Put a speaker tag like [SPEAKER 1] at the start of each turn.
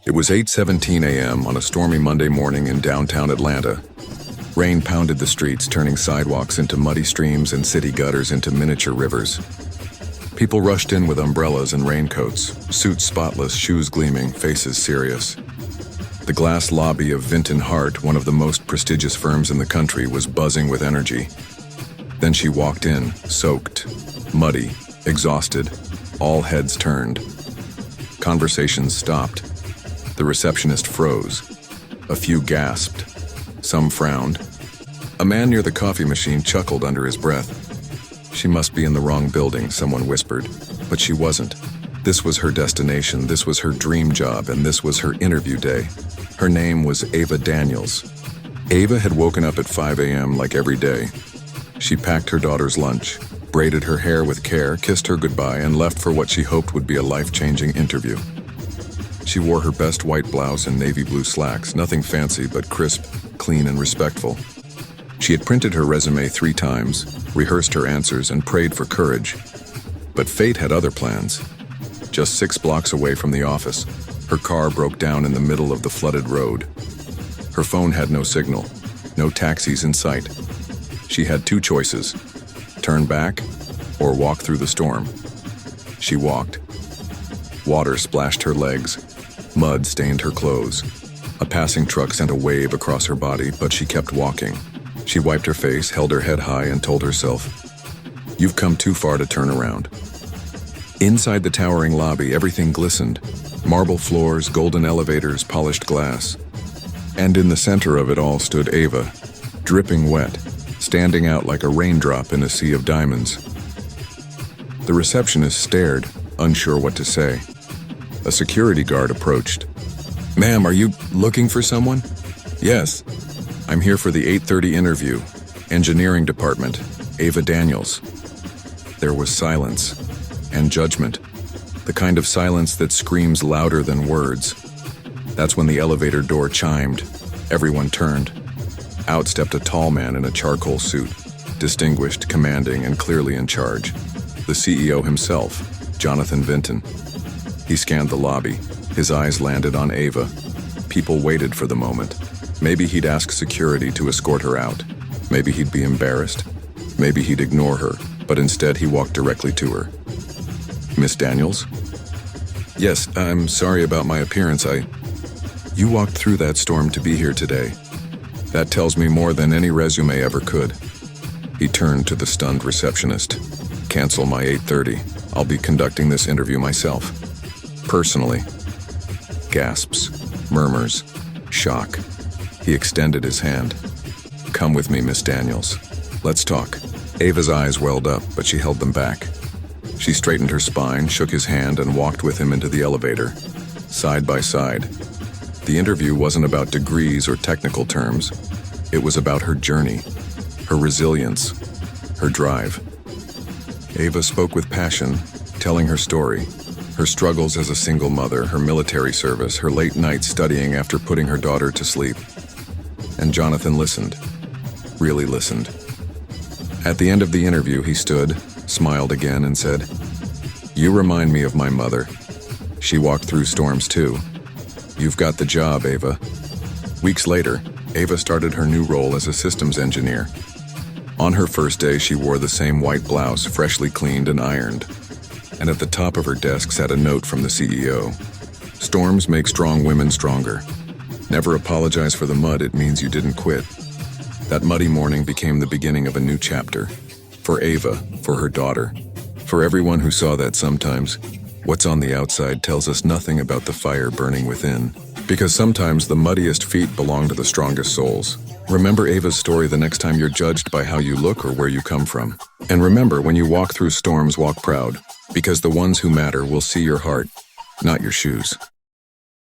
[SPEAKER 1] It was 8:17 a.m. on a stormy Monday morning in downtown Atlanta. Rain pounded the streets, turning sidewalks into muddy streams and city gutters into miniature rivers. People rushed in with umbrellas and raincoats, suits spotless, shoes gleaming, faces serious. The glass lobby of Vinton Hart, one of the most prestigious firms in the country, was buzzing with energy. Then she walked in, soaked, muddy, exhausted, all heads turned. Conversations stopped. The receptionist froze. A few gasped. Some frowned. A man near the coffee machine chuckled under his breath. She must be in the wrong building, someone whispered. But she wasn't. This was her destination, this was her dream job, and this was her interview day. Her name was Ava Daniels. Ava had woken up at 5 a.m. like every day. She packed her daughter's lunch, braided her hair with care, kissed her goodbye, and left for what she hoped would be a life-changing interview. She wore her best white blouse and navy blue slacks, nothing fancy but crisp, clean, and respectful. She had printed her resume 3 times, rehearsed her answers, and prayed for courage. But fate had other plans. Just 6 blocks away from the office, her car broke down in the middle of the flooded road. Her phone had no signal, no taxis in sight. She had 2 choices: turn back or walk through the storm. She walked. Water splashed her legs. Mud stained her clothes. A passing truck sent a wave across her body, but she kept walking. She wiped her face, held her head high, and told herself, "You've come too far to turn around." Inside the towering lobby, everything glistened. Marble floors, golden elevators, polished glass. And in the center of it all stood Ava, dripping wet, standing out like a raindrop in a sea of diamonds. The receptionist stared, unsure what to say. A security guard approached. "Ma'am, are you looking for someone?" "Yes. I'm here for the 8:30 interview. Engineering department, Ava Daniels." There was silence and judgment, the kind of silence that screams louder than words. That's when the elevator door chimed. Everyone turned. Out stepped a tall man in a charcoal suit, distinguished, commanding, and clearly in charge. The CEO himself, Jonathan Vinton. He scanned the lobby. His eyes landed on Ava. People waited for the moment. Maybe he'd ask security to escort her out. Maybe he'd be embarrassed. Maybe he'd ignore her, but instead he walked directly to her. "Miss Daniels?" "Yes, I'm sorry about my appearance. You walked through that storm to be here today. That tells me more than any resume ever could." He turned to the stunned receptionist. "Cancel my 8:30. I'll be conducting this interview myself. Personally." Gasps, murmurs, shock. He extended his hand. "Come with me, Miss Daniels. Let's talk." Ava's eyes welled up, but she held them back. She straightened her spine, shook his hand, and walked with him into the elevator, side by side. The interview wasn't about degrees or technical terms. It was about her journey, her resilience, her drive. Ava spoke with passion, telling her story, her struggles as a single mother, her military service, her late nights studying after putting her daughter to sleep. And Jonathan listened, really listened. At the end of the interview, he stood, smiled again, and said, "You remind me of my mother. She walked through storms too. You've got the job, Ava." Weeks later, Ava started her new role as a systems engineer. On her first day, she wore the same white blouse, freshly cleaned and ironed. And at the top of her desk sat a note from the CEO. "Storms make strong women stronger. Never apologize for the mud, it means you didn't quit." That muddy morning became the beginning of a new chapter. For Ava, for her daughter, for everyone who saw that sometimes, what's on the outside tells us nothing about the fire burning within. Because sometimes the muddiest feet belong to the strongest souls. Remember Ava's story the next time you're judged by how you look or where you come from. And remember, when you walk through storms, walk proud. Because the ones who matter will see your heart, not your shoes.